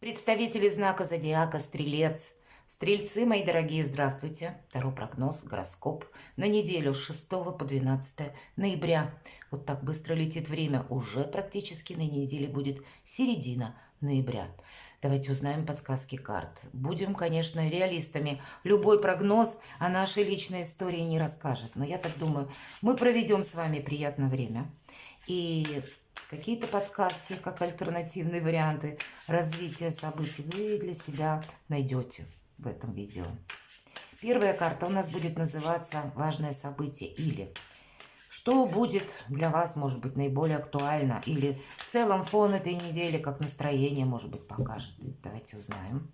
Представители знака зодиака Стрелец. Стрельцы, мои дорогие, здравствуйте. Второй прогноз, гороскоп на неделю с 6 по 12 ноября. Вот так быстро летит время. Уже практически на неделе будет середина ноября. Давайте узнаем подсказки карт. Будем, конечно, реалистами. Любой прогноз о нашей личной истории не расскажет. Но я так думаю, мы проведем с вами приятное время. И какие-то подсказки, как альтернативные варианты развития событий вы для себя найдете в этом видео. Первая карта у нас будет называться «Важное событие» или что будет для вас, может быть, наиболее актуально, или в целом фон этой недели, как настроение, может быть, покажет. Давайте узнаем.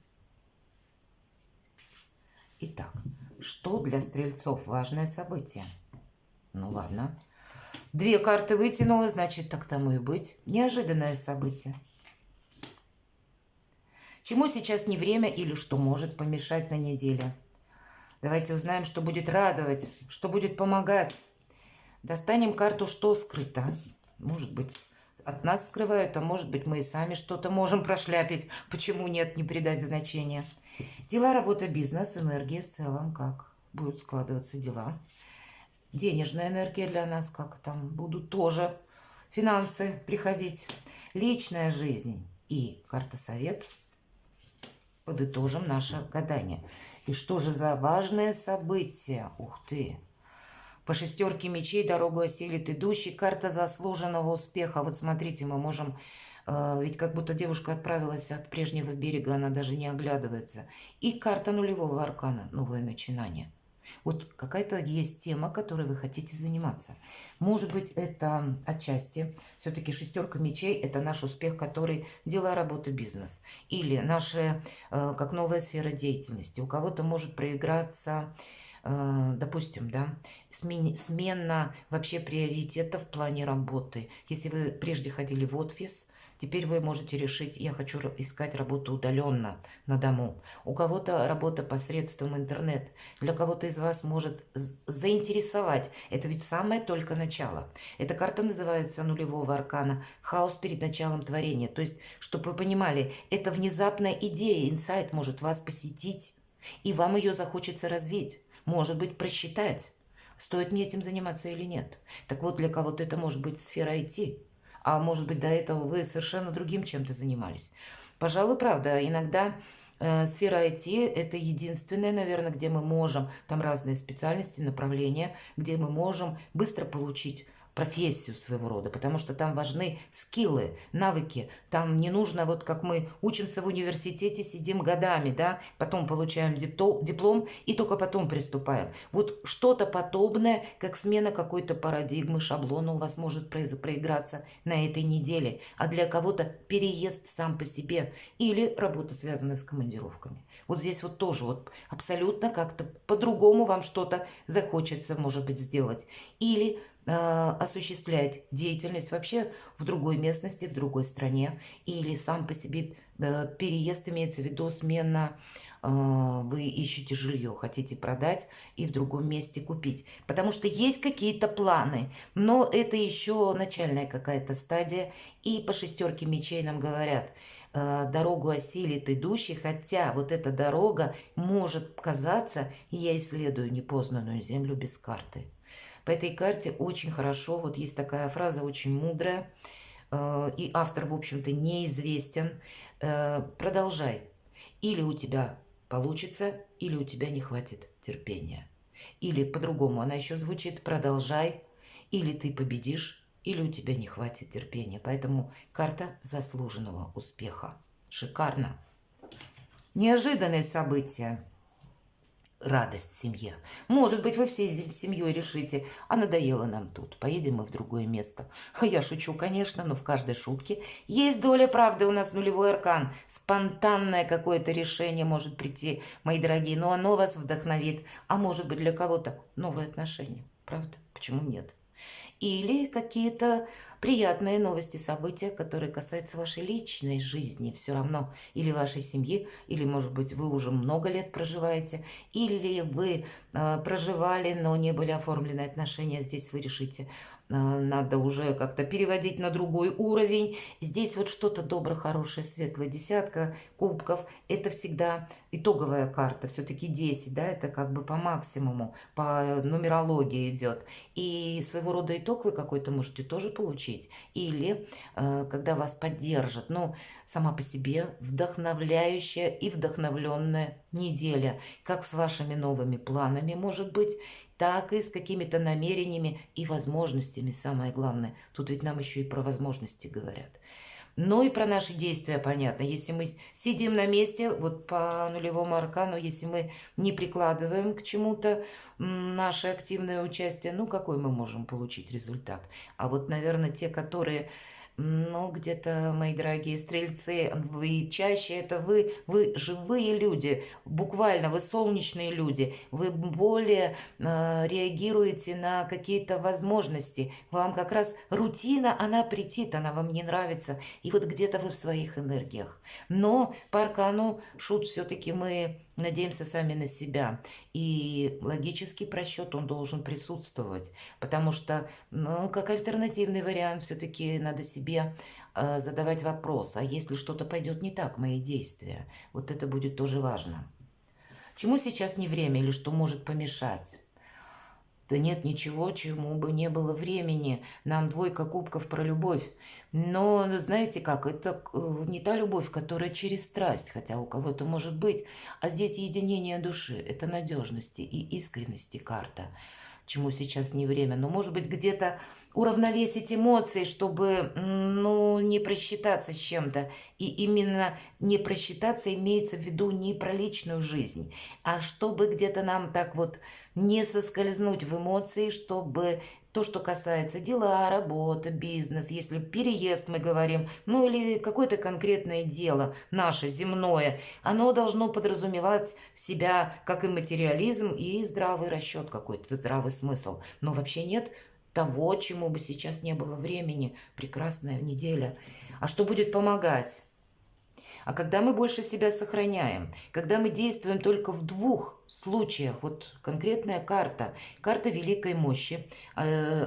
Итак, что для стрельцов важное событие? Ну ладно. Две карты вытянула, значит, так тому и быть. Неожиданное событие. Чему сейчас не время или что может помешать на неделе? Давайте узнаем, что будет радовать, что будет помогать. Достанем карту «Что скрыто». Может быть, от нас скрывают, а может быть, мы и сами что-то можем прошляпить. Почему нет, не придать значения. Дела, работа, бизнес, энергия в целом, как будут складываться дела. Денежная энергия для нас, как там будут тоже финансы приходить. Личная жизнь и карта совет. Подытожим наше гадание. И что же за важное событие? Ух ты! По шестерке мечей дорогу осилит идущий. Карта заслуженного успеха. Вот смотрите, мы можем... Ведь как будто девушка отправилась от прежнего берега, она даже не оглядывается. И карта нулевого аркана. Новое начинание. Вот какая-то есть тема, которой вы хотите заниматься. Может быть, это отчасти. Все-таки шестерка мечей – это наш успех, который дела, работа, бизнес. Или наша, как новая сфера деятельности. У кого-то может проиграться, допустим, да, смена вообще приоритетов в плане работы. Если вы прежде ходили в офис, теперь вы можете решить, я хочу искать работу удаленно, на дому. У кого-то работа посредством интернет. Для кого-то из вас может заинтересовать. Это ведь самое только начало. Эта карта называется нулевого аркана «Хаос перед началом творения». То есть, чтобы вы понимали, это внезапная идея, инсайт может вас посетить, и вам ее захочется развить. Может быть, просчитать, стоит мне этим заниматься или нет. Так вот, для кого-то это может быть сфера IT. А может быть, до этого вы совершенно другим чем-то занимались. Пожалуй, правда, иногда сфера IT – это единственное, наверное, где мы можем, там разные специальности, направления, где мы можем быстро получить профессию своего рода, потому что там важны скиллы, навыки. Там не нужно, вот как мы учимся в университете, сидим годами, да, потом получаем диплом и только потом приступаем. Вот что-то подобное, как смена какой-то парадигмы, шаблона у вас может проиграться на этой неделе, а для кого-то переезд сам по себе или работа, связанная с командировками. Вот здесь вот тоже вот абсолютно как-то по-другому вам что-то захочется, может быть, сделать. Или осуществлять деятельность вообще в другой местности, в другой стране, или сам по себе переезд, имеется в виду смена, вы ищете жилье, хотите продать и в другом месте купить. Потому что есть какие-то планы, но это еще начальная какая-то стадия. И по шестерке мечей нам говорят, дорогу осилит идущий, хотя вот эта дорога может казаться, и я исследую непознанную землю без карты. По этой карте очень хорошо, вот есть такая фраза очень мудрая, и автор, в общем-то, неизвестен. Продолжай. Или у тебя получится, или у тебя не хватит терпения. Или по-другому она еще звучит: продолжай, или ты победишь, или у тебя не хватит терпения. Поэтому карта заслуженного успеха. Шикарно. Неожиданные события. Радость в семье. Может быть, вы всей семьей решите, а надоело нам тут, поедем мы в другое место. Я шучу, конечно, но в каждой шутке есть доля правды. У нас нулевой аркан. Спонтанное какое-то решение может прийти, мои дорогие, но оно вас вдохновит. А может быть, для кого-то новые отношения. Правда? Почему нет? Или какие-то приятные новости, события, которые касаются вашей личной жизни все равно. Или вашей семьи, или, может быть, вы уже много лет проживаете, или вы проживали, но не были оформлены отношения. Здесь вы решите надо уже как-то переводить на другой уровень. Здесь вот что-то доброе, хорошее, светлое. Десятка кубков – это всегда итоговая карта. Все-таки 10, да, это как бы по максимуму, по нумерологии идет. И своего рода итог вы какой-то можете тоже получить. Или когда вас поддержат. Ну, сама по себе вдохновляющая и вдохновленная неделя. Как с вашими новыми планами, может быть, так и с какими-то намерениями и возможностями, самое главное. Тут ведь нам еще и про возможности говорят. Но и про наши действия понятно. Если мы сидим на месте, вот по нулевому аркану, если мы не прикладываем к чему-то наше активное участие, ну какой мы можем получить результат? А вот, наверное, те, которые... Ну, где-то, мои дорогие стрельцы, вы чаще это вы живые люди, буквально вы солнечные люди, вы более реагируете на какие-то возможности, вам как раз рутина, она претит, она вам не нравится, и вот где-то вы в своих энергиях. Но по аркану шут все-таки мы надеемся сами на себя. И логический просчет, он должен присутствовать. Потому что, ну, как альтернативный вариант, все-таки надо себе задавать вопрос. А если что-то пойдет не так, мои действия? Вот это будет тоже важно. Чему сейчас не время или что может помешать? Да нет ничего, чему бы не было времени. Нам двойка кубков про любовь. Но, знаете как, это не та любовь, которая через страсть, хотя у кого-то может быть. А здесь единение души, это надежности и искренности карта. Чему сейчас не время. Но, может быть, где-то уравновесить эмоции, чтобы, ну, не просчитаться с чем-то. И именно не просчитаться имеется в виду не про личную жизнь, а чтобы где-то нам так вот не соскользнуть в эмоции, чтобы то, что касается дела, работы, бизнес, если переезд мы говорим, ну или какое-то конкретное дело наше, земное, оно должно подразумевать в себя как и материализм, и здравый расчет какой-то, здравый смысл. Но вообще нет того, чему бы сейчас не было времени. Прекрасная неделя. А что будет помогать? А когда мы больше себя сохраняем, когда мы действуем только в двух случаях, вот конкретная карта, карта великой мощи,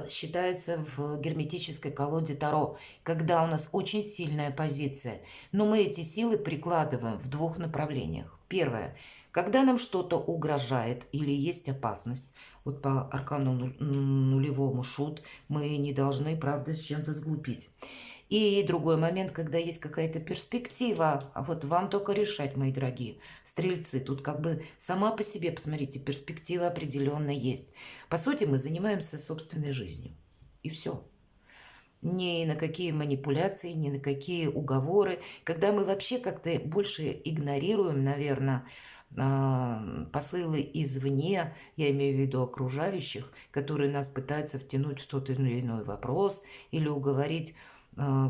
считается в герметической колоде Таро, когда у нас очень сильная позиция, но мы эти силы прикладываем в двух направлениях. Первое. Когда нам что-то угрожает или есть опасность, вот по аркану нулевому шут, мы не должны, правда, с чем-то сглупить. И другой момент, когда есть какая-то перспектива, а вот вам только решать, мои дорогие стрельцы. Тут как бы сама по себе, посмотрите, перспектива определенно есть. По сути, мы занимаемся собственной жизнью. И все. Ни на какие манипуляции, ни на какие уговоры. Когда мы вообще как-то больше игнорируем, наверное, посылы извне, я имею в виду окружающих, которые нас пытаются втянуть в тот или иной вопрос или уговорить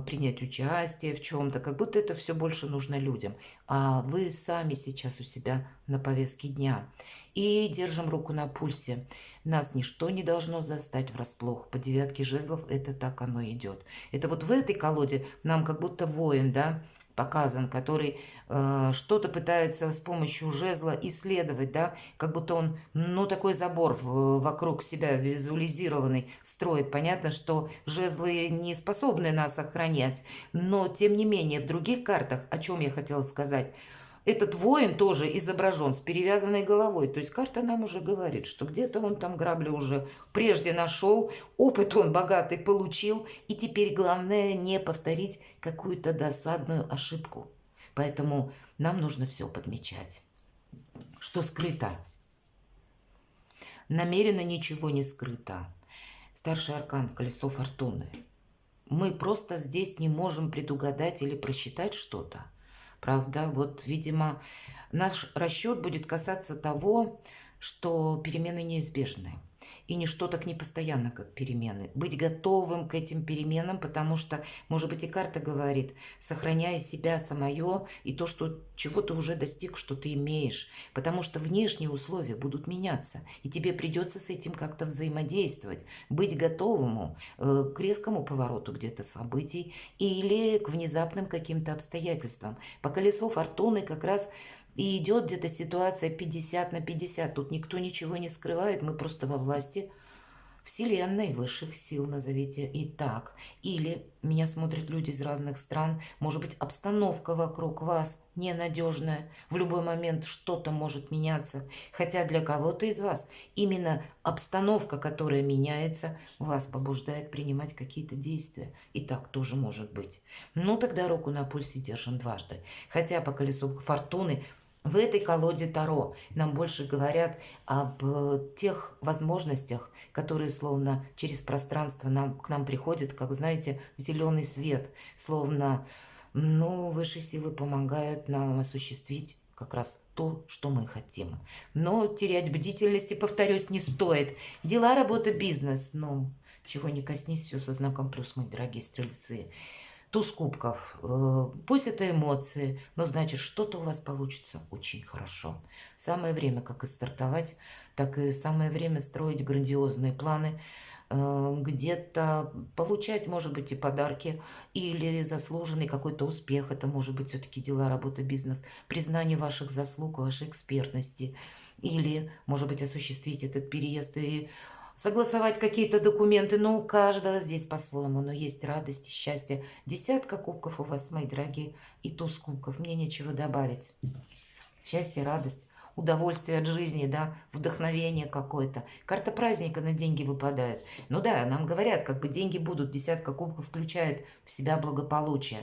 принять участие в чем-то, как будто это все больше нужно людям. А вы сами сейчас у себя на повестке дня. И держим руку на пульсе. Нас ничто не должно застать врасплох. По девятке жезлов это так оно идет. Это вот в этой колоде нам как будто воин, да, показан, который что-то пытается с помощью жезла исследовать, да, как будто он, ну, такой забор вокруг себя визуализированный строит. Понятно, что жезлы не способны нас охранять, но, тем не менее, в других картах, о чем я хотела сказать, этот воин тоже изображен с перевязанной головой. То есть карта нам уже говорит, что где-то он там грабли уже прежде нашел, опыт он богатый получил, и теперь главное не повторить какую-то досадную ошибку. Поэтому нам нужно все подмечать. Что скрыто? Намеренно ничего не скрыто. Старший аркан, колесо фортуны. Мы просто здесь не можем предугадать или просчитать что-то. Правда, вот, видимо, наш расчет будет касаться того, что перемены неизбежны. И ничто так не постоянно, как перемены. Быть готовым к этим переменам, потому что, может быть, и карта говорит, сохраняя себя самое и то, что чего ты уже достиг, что ты имеешь. Потому что внешние условия будут меняться, и тебе придется с этим как-то взаимодействовать. Быть готовому к резкому повороту где-то событий или к внезапным каким-то обстоятельствам. По колесу фортуны как раз и идет где-то ситуация 50 на 50. Тут никто ничего не скрывает, мы просто во власти Вселенной, высших сил назовите и так. Или меня смотрят люди из разных стран, может быть, обстановка вокруг вас ненадежная, в любой момент что-то может меняться, хотя для кого-то из вас именно обстановка, которая меняется, вас побуждает принимать какие-то действия. И так тоже может быть. Ну, тогда руку на пульсе держим дважды. Хотя по колесу фортуны в этой колоде Таро нам больше говорят об тех возможностях, которые словно через пространство к нам приходят, как, знаете, зеленый свет, словно, ну, высшие силы помогают нам осуществить как раз то, что мы хотим. Но терять бдительности, повторюсь, не стоит. Дела, работа, бизнес, ну, чего не коснись, все со знаком плюс, мои дорогие стрельцы. Туз кубков. Пусть это эмоции, но значит, что-то у вас получится очень хорошо. Самое время как и стартовать, так и самое время строить грандиозные планы, где-то получать, может быть, и подарки, или заслуженный какой-то успех. Это может быть все-таки дела, работа, бизнес, признание ваших заслуг, вашей экспертности. Или, может быть, осуществить этот переезд и согласовать какие-то документы, но у каждого здесь по-своему, но есть радость и счастье. Десятка кубков у вас, мои дорогие, и туз кубков, мне нечего добавить. Счастье, радость, удовольствие от жизни, да, вдохновение какое-то. Карта праздника на деньги выпадает. Ну да, нам говорят, как бы деньги будут, десятка кубков включает в себя благополучие.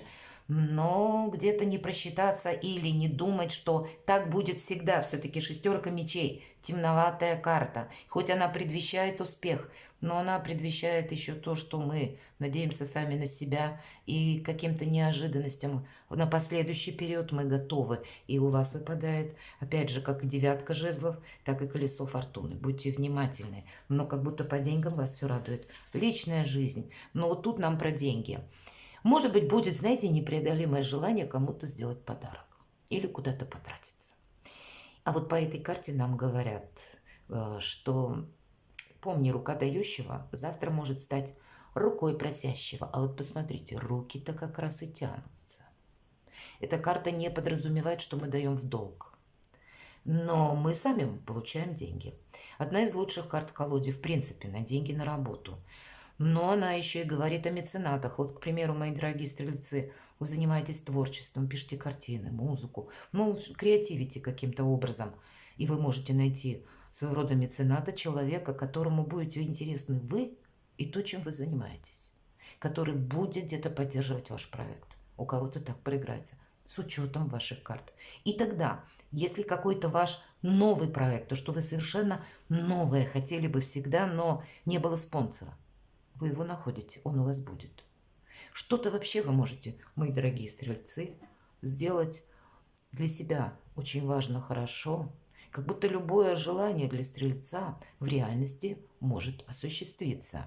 Но где-то не просчитаться или не думать, что так будет всегда. Все-таки шестерка мечей, темноватая карта. Хоть она предвещает успех, но она предвещает еще то, что мы надеемся сами на себя и каким-то неожиданностям. На последующий период мы готовы. И у вас выпадает, опять же, как и девятка жезлов, так и колесо фортуны. Будьте внимательны. Но как будто по деньгам вас все радует. Личная жизнь. Но вот тут нам про деньги. Может быть, будет, знаете, непреодолимое желание кому-то сделать подарок или куда-то потратиться. А вот по этой карте нам говорят, что помни, рука дающего завтра может стать рукой просящего. А вот посмотрите, руки-то как раз и тянутся. Эта карта не подразумевает, что мы даем в долг. Но мы сами получаем деньги. Одна из лучших карт в колоде, в принципе, на деньги на работу. Но она еще и говорит о меценатах. Вот, к примеру, мои дорогие стрельцы, вы занимаетесь творчеством, пишете картины, музыку, ну, креативите каким-то образом. И вы можете найти своего рода мецената, человека, которому будете интересны вы и то, чем вы занимаетесь. Который будет где-то поддерживать ваш проект. У кого-то так проиграется. С учетом ваших карт. И тогда, если какой-то ваш новый проект, то, что вы совершенно новое хотели бы всегда, но не было спонсора, вы его находите, он у вас будет. Что-то вообще вы можете, мои дорогие стрельцы, сделать для себя очень важно, хорошо. Как будто любое желание для стрельца в реальности может осуществиться.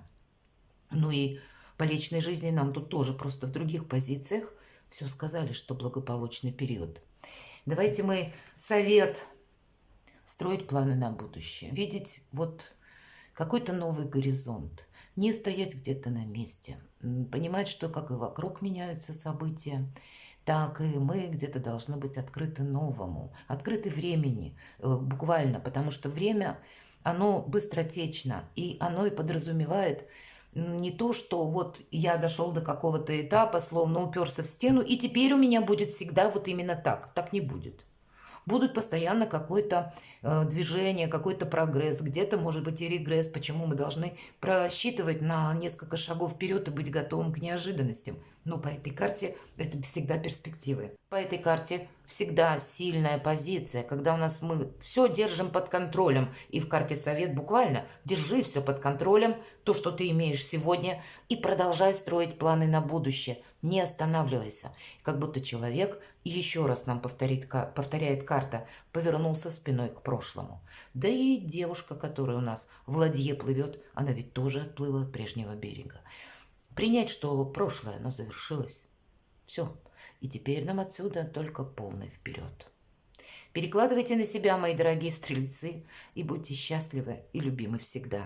Ну и по личной жизни нам тут тоже просто в других позициях все сказали, что благополучный период. Давайте мы совет строить планы на будущее. Видеть вот какой-то новый горизонт. Не стоять где-то на месте. Понимать, что как и вокруг меняются события, так и мы где-то должны быть открыты новому. Открыты времени, буквально, потому что время, оно быстротечно, и оно и подразумевает не то, что вот я дошел до какого-то этапа, словно уперся в стену, и теперь у меня будет всегда вот именно так. Так не будет. Будут постоянно какое-то движение, какой-то прогресс, где-то может быть и регресс. Почему мы должны просчитывать на несколько шагов вперед и быть готовым к неожиданностям? Но по этой карте это всегда перспективы. По этой карте всегда сильная позиция, когда у нас мы все держим под контролем. И в карте совет буквально держи все под контролем, то, что ты имеешь сегодня, и продолжай строить планы на будущее. Не останавливайся. Как будто человек, еще раз нам повторяет карта, повернулся спиной к прошлому. Да и девушка, которая у нас в ладье плывет, она ведь тоже отплыла от прежнего берега. Принять, что прошлое, оно завершилось. Все. И теперь нам отсюда только полный вперед. Перекладывайте на себя, мои дорогие стрельцы, и будьте счастливы и любимы всегда.